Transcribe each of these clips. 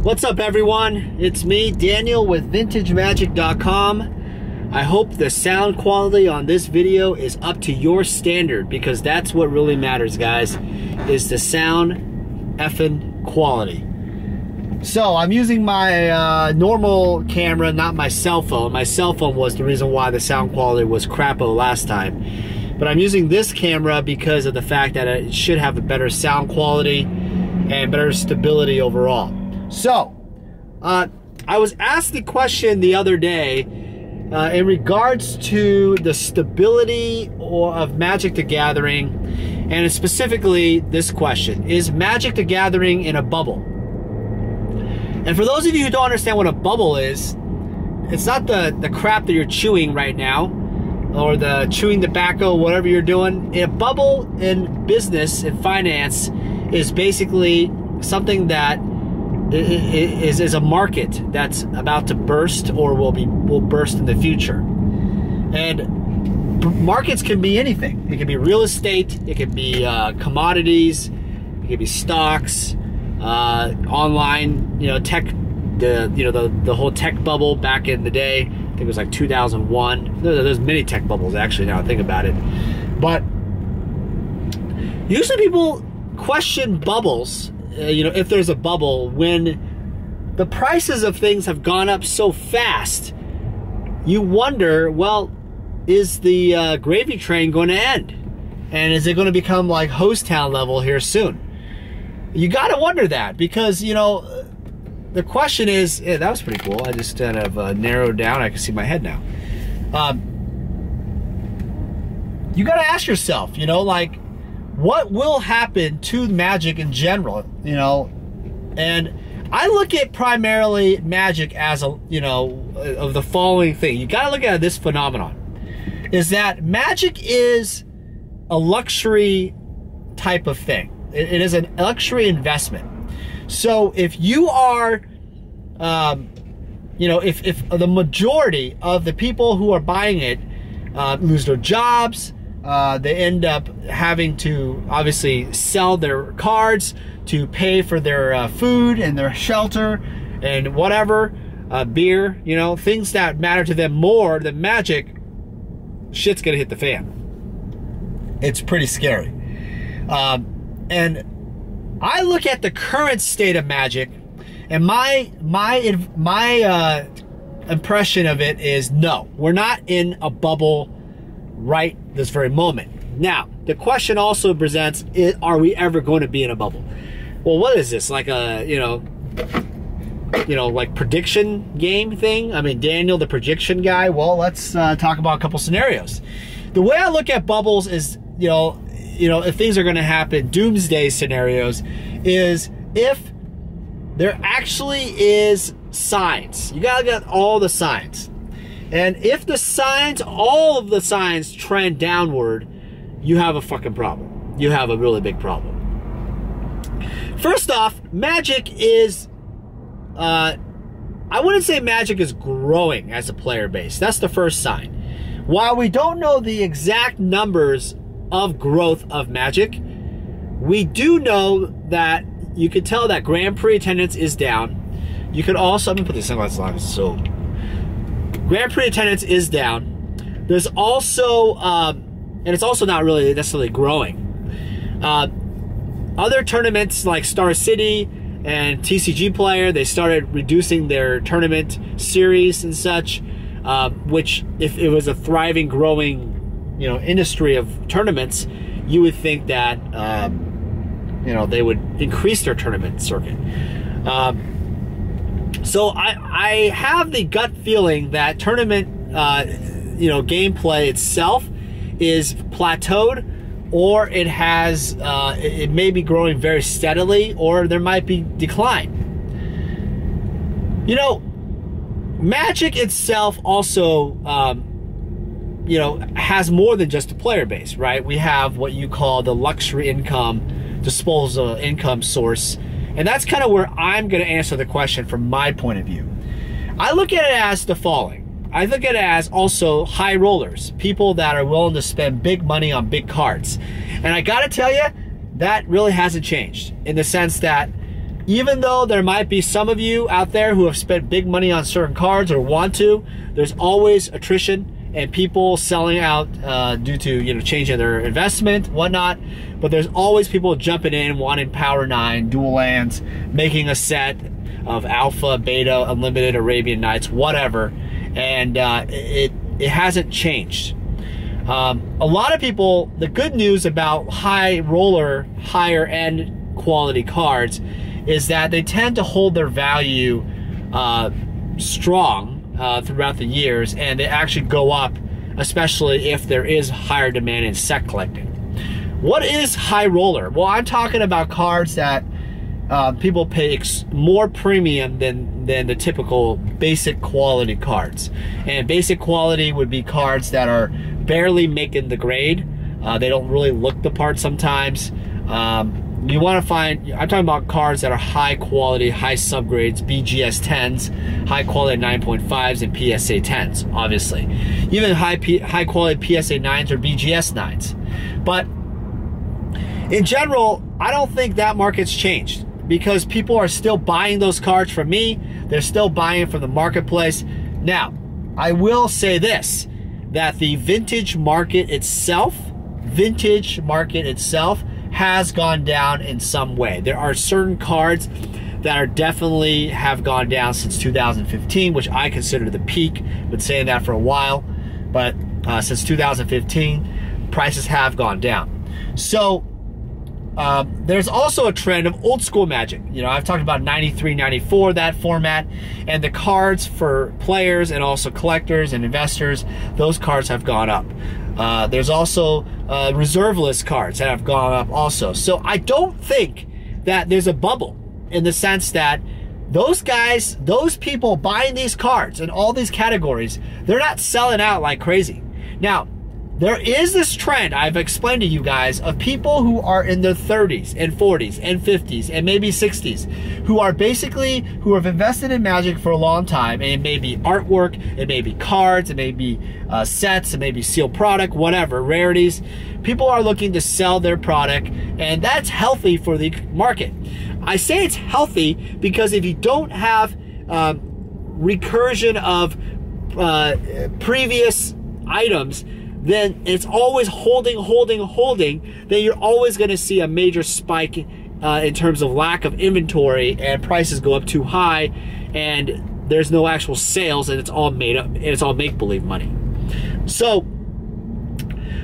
What's up, everyone? It's me, Daniel, with VintageMagic.com. I hope the sound quality on this video is up to your standard, because that's what really matters, guys, is the sound effing quality. So I'm using my normal camera, not my cell phone. My cell phone was the reason why the sound quality was crapo last time. But I'm using this camera because of the fact that it should have a better sound quality and better stability overall. So, I was asked the question the other day in regards to the stability of Magic the Gathering, and specifically this question: is Magic the Gathering in a bubble? And for those of you who don't understand what a bubble is, it's not the crap that you're chewing right now, or the chewing tobacco, whatever you're doing. A bubble in business and finance is basically something that is a market that's about to burst or will burst in the future. And markets can be anything. It can be real estate, it can be commodities, it can be stocks, online, tech, the whole tech bubble back in the day. I think it was like 2001. There's many tech bubbles actually, now I think about it. But usually people question bubbles, if there's a bubble, when the prices of things have gone up so fast. You wonder, well, is the gravy train going to end? And is it going to become like Host Town level here soon? You got to wonder that, because, the question is, yeah, that was pretty cool. I just kind of narrowed down. I can see my head now. You got to ask yourself, like, what will happen to Magic in general, And I look at primarily Magic as of the following thing. You got to look at this phenomenon, is that Magic is a luxury type of thing. It is a luxury investment. So if you are, if the majority of the people who are buying it lose their jobs, they end up having to obviously sell their cards to pay for their food and their shelter and whatever, beer, things that matter to them more than Magic, shit's gonna hit the fan. It's pretty scary. And I look at the current state of Magic, and my impression of it is, no, we're not in a bubble right this very moment. Now, the question also presents, are we ever going to be in a bubble? Well, what is this, like a, like prediction game thing? I mean, Daniel, the prediction guy. Well, let's talk about a couple scenarios. The way I look at bubbles is, if things are going to happen, doomsday scenarios, is if there actually is signs. You gotta get all the signs. And if the signs, all of the signs trend downward, you have a fucking problem. You have a really big problem. First off, Magic is, I wouldn't say Magic is growing as a player base. That's the first sign. While we don't know the exact numbers of growth of Magic, we do know that you can tell that Grand Prix attendance is down. You could also, I'm gonna put these sunglasses on, so Grand Prix attendance is down. There's also, and it's also not really necessarily growing. Other tournaments like Star City and TCG Player, they started reducing their tournament series and such, which, if it was a thriving, growing, industry of tournaments, you would think that, they would increase their tournament circuit. So I have the gut feeling that tournament, gameplay itself is plateaued, or it has, it may be growing very steadily, or there might be decline. Magic itself also, has more than just a player base, right? We have what you call the luxury income, disposable income source. And that's kind of where I'm going to answer the question from my point of view. I look at it as the following. I look at it as also high rollers, people that are willing to spend big money on big cards. And I got to tell you, that really hasn't changed, in the sense that even though there might be some of you out there who have spent big money on certain cards or want to, there's always attrition and people selling out due to, you know, changing their investment, whatnot. But there's always people jumping in, wanting Power 9, dual lands, making a set of Alpha, Beta, Unlimited, Arabian Nights, whatever. And it hasn't changed. A lot of people, the good news about high roller, higher end quality cards is that they tend to hold their value strong throughout the years, and they actually go up, especially if there is higher demand in set collecting. What is high roller? Well, I'm talking about cards that people pay more premium than the typical basic quality cards. And basic quality would be cards that are barely making the grade. They don't really look the part sometimes. You want to find, I'm talking about cards that are high quality, high subgrades, BGS 10s, high quality 9.5s, and PSA 10s, obviously. Even high quality PSA 9s or BGS 9s. But in general, I don't think that market's changed, because people are still buying those cards from me. They're still buying from the marketplace. Now, I will say this, that the vintage market itself has gone down in some way. There are certain cards that are definitely have gone down since 2015, which I consider the peak. Been saying that for a while, but since 2015, prices have gone down. So there's also a trend of old school Magic. You know, I've talked about 93, 94, that format, and the cards for players and also collectors and investors, those cards have gone up. There's also reserve list cards that have gone up also. So I don't think that there's a bubble, in the sense that those guys, those people buying these cards in all these categories, they're not selling out like crazy. Now, there is this trend I've explained to you guys of people who are in their 30s and 40s and 50s and maybe 60s who have invested in Magic for a long time, and it may be artwork, it may be cards, it may be sets, it may be sealed product, whatever, rarities. People are looking to sell their product, and that's healthy for the market. I say it's healthy because if you don't have recursion of previous items, then it's always holding, then you're always going to see a major spike in terms of lack of inventory, and prices go up too high, and there's no actual sales, and it's all made up, and it's all make-believe money. So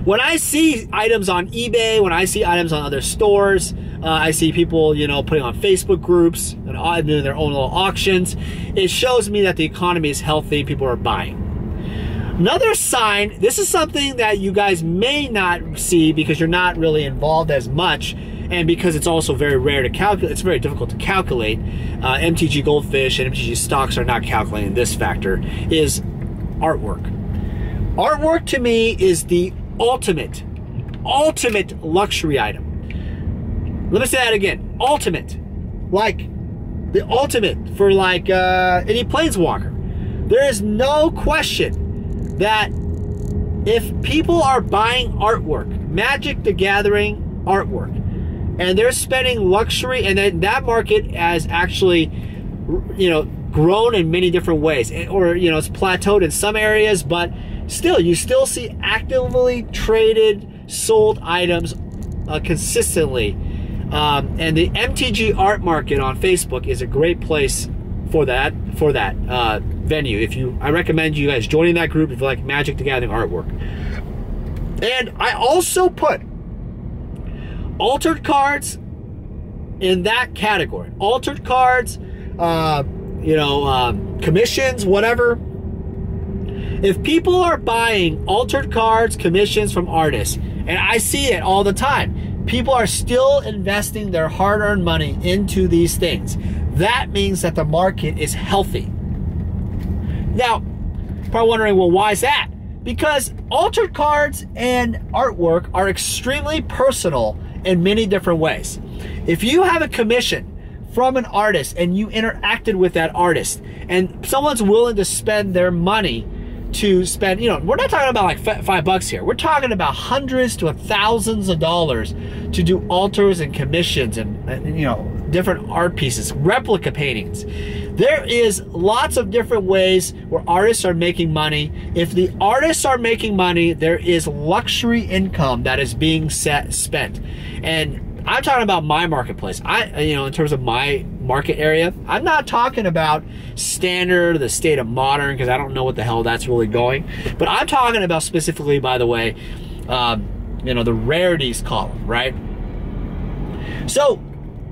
when I see items on eBay, when I see items on other stores, I see people, you know, putting on Facebook groups and doing their own little auctions, it shows me that the economy is healthy, people are buying. Another sign, this is something that you guys may not see because you're not really involved as much, and because it's also very rare to calculate, it's very difficult to calculate. MTG Goldfish and MTG stocks are not calculating this factor, is artwork. Artwork to me is the ultimate luxury item. Let me say that again, ultimate. Like, the ultimate for like any Planeswalker. There is no question that if people are buying artwork, Magic the Gathering artwork, and they're spending luxury, and then that market has actually, you know, grown in many different ways, or, you know, it's plateaued in some areas, but still, you still see actively traded, sold items consistently. And the MTG art market on Facebook is a great place for that venue. I recommend you guys joining that group if you like Magic the Gathering artwork. And I also put altered cards in that category. Altered cards, commissions, whatever. If people are buying altered cards, commissions from artists, and I see it all the time, people are still investing their hard-earned money into these things. That means that the market is healthy. Now, probably wondering, well, why is that? Because altered cards and artwork are extremely personal in many different ways. If you have a commission from an artist and you interacted with that artist, and someone's willing to spend their money to spend, we're not talking about like $5 here. We're talking about hundreds to thousands of dollars to do alters and commissions and different art pieces, replica paintings. There is lots of different ways where artists are making money. If the artists are making money, there is luxury income that is being spent. And I'm talking about my marketplace. In terms of my market area, I'm not talking about standard, the state of modern, because I don't know what the hell that's really going. But I'm talking about specifically, by the way, the rarities column, right? So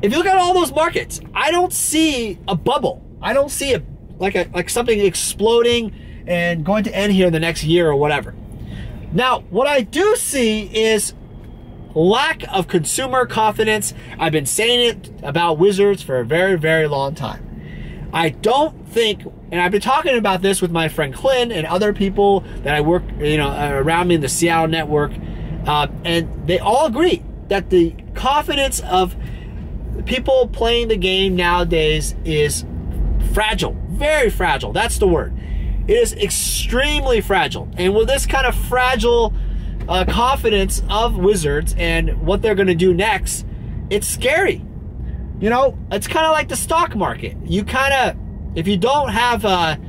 if you look at all those markets, I don't see a bubble. I don't see like something exploding and going to end here in the next year or whatever. Now, what I do see is lack of consumer confidence. I've been saying it about Wizards for a very, very long time. I don't think, and I've been talking about this with my friend Clint and other people that I work, around me in the Seattle network, and they all agree that the confidence of people playing the game nowadays is fragile, very fragile. That's the word. It is extremely fragile. And with this kind of fragile confidence of Wizards and what they're going to do next, it's scary. It's kind of like the stock market. You kind of, if you don't have a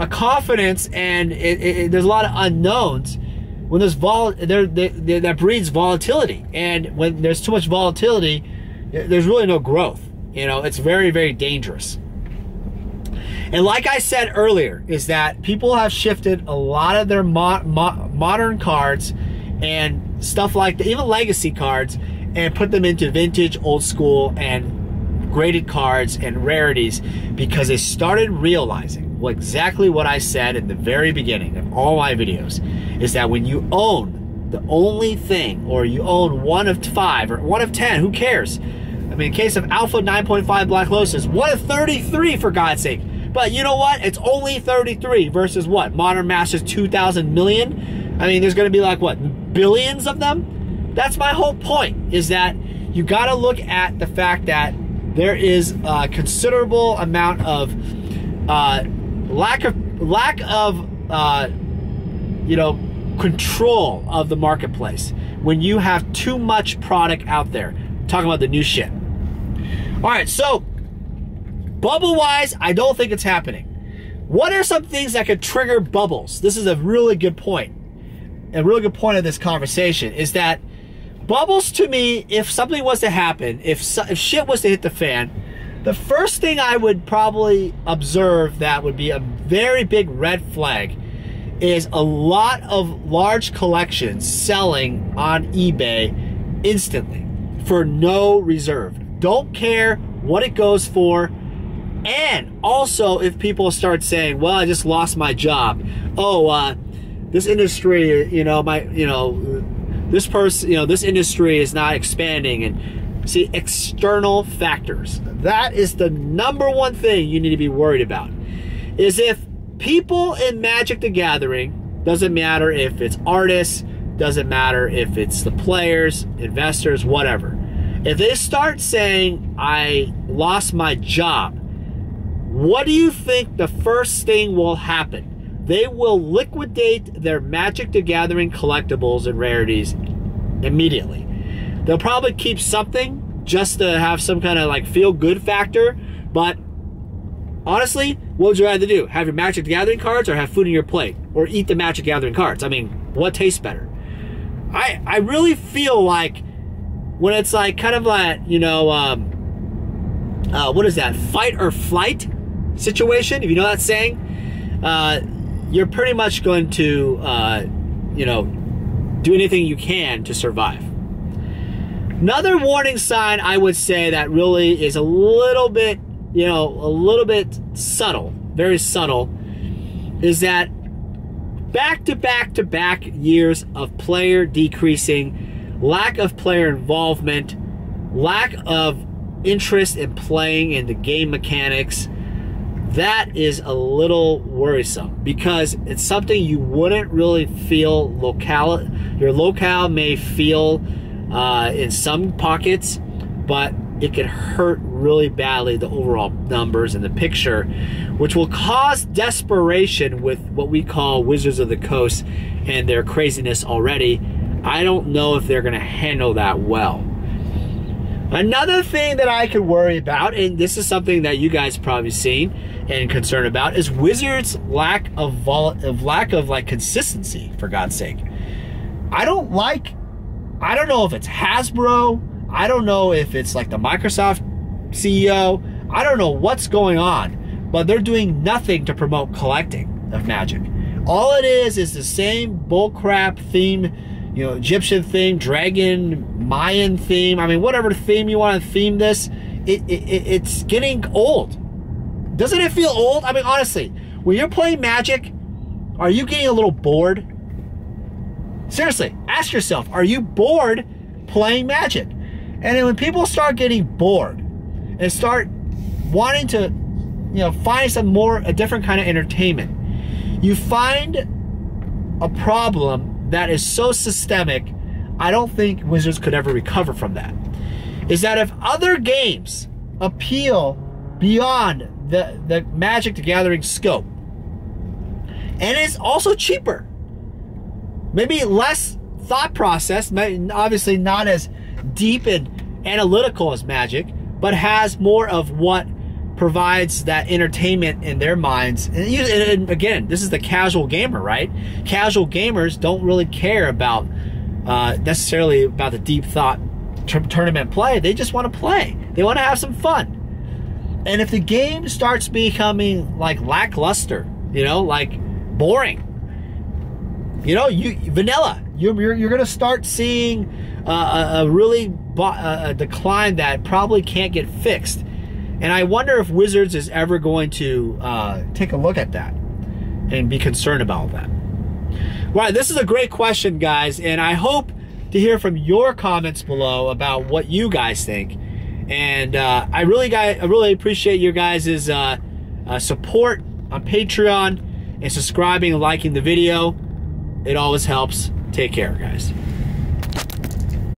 confidence and there's a lot of unknowns, when there's that breeds volatility. And when there's too much volatility, there's really no growth. It's very, very dangerous. And like I said earlier, is that people have shifted a lot of their modern cards and stuff like that, even legacy cards, and put them into vintage, old school, and graded cards and rarities, because they started realizing exactly what I said in the very beginning of all my videos, is that when you own the only thing, or you own one of 5 or one of 10, who cares? I mean, in case of Alpha 9.5 Black Lotus, 1 of 33 for God's sake. But you know what? It's only 33 versus what? Modern Masters 2,000 million? I mean, there's going to be like, what, billions of them? That's my whole point, is that you got to look at the fact that there is a considerable amount of lack of control of the marketplace when you have too much product out there. I'm talking about the new shit. All right, so bubble-wise, I don't think it's happening. What are some things that could trigger bubbles? This is a really good point. A really good point of this conversation is that bubbles, to me, if something was to happen, if shit was to hit the fan, the first thing I would probably observe that would be a very big red flag is a lot of large collections selling on eBay instantly for no reserve. Don't care what it goes for. And also, if people start saying, well, I just lost my job. Oh, this industry, this person, this industry is not expanding. And see, external factors. That is the #1 thing you need to be worried about. Is if people in Magic the Gathering, doesn't matter if it's artists, doesn't matter if it's the players, investors, whatever. If they start saying, I lost my job, what do you think the first thing will happen? They will liquidate their Magic the Gathering collectibles and rarities immediately. They'll probably keep something just to have some kind of like feel-good factor, but honestly, what would you rather do? Have your Magic the Gathering cards or have food on your plate? Or eat the Magic the Gathering cards? I mean, what tastes better? I really feel like when it's like kind of like, what is that? Fight or flight situation, if you know that saying, you're pretty much going to, do anything you can to survive. Another warning sign I would say that really is a little bit, subtle, very subtle, is that back-to-back years of player decreasing, lack of player involvement, lack of interest in playing in the game mechanics, that is a little worrisome because it's something you wouldn't really feel your locale may feel in some pockets, but it could hurt really badly the overall numbers and the picture, which will cause desperation with what we call Wizards of the Coast and their craziness already. I don't know if they're going to handle that well. Another thing that I could worry about, and this is something that you guys probably seen and concerned about, is Wizards' lack of like consistency, for God's sake. I don't know if it's Hasbro. I don't know if it's like the Microsoft CEO. I don't know what's going on, but they're doing nothing to promote collecting of Magic. All it is the same bullcrap theme, you know, Egyptian theme, dragon, Mayan theme. I mean, whatever theme you want to theme this, it's getting old. Doesn't it feel old? I mean, honestly, when you're playing Magic, are you getting a little bored? Seriously, ask yourself, are you bored playing Magic? And then when people start getting bored and start wanting to, you know, find a different kind of entertainment, you find a problem that is so systemic, I don't think Wizards could ever recover from that. Is that if other games appeal beyond the Magic the Gathering scope, and it's also cheaper, maybe less thought process, obviously not as deep and analytical as Magic, but has more of what provides that entertainment in their minds. And again, this is the casual gamer, right? Casual gamers don't really care about necessarily about the deep thought tournament play. They just want to play. They want to have some fun. And if the game starts becoming like lackluster, you know, like boring, you know, vanilla, you're going to start seeing a really decline that probably can't get fixed. And I wonder if Wizards is ever going to take a look at that and be concerned about that. Right, this is a great question, guys, and I hope to hear from your comments below about what you guys think. And I really appreciate your guys' support on Patreon and subscribing and liking the video. It always helps. Take care, guys.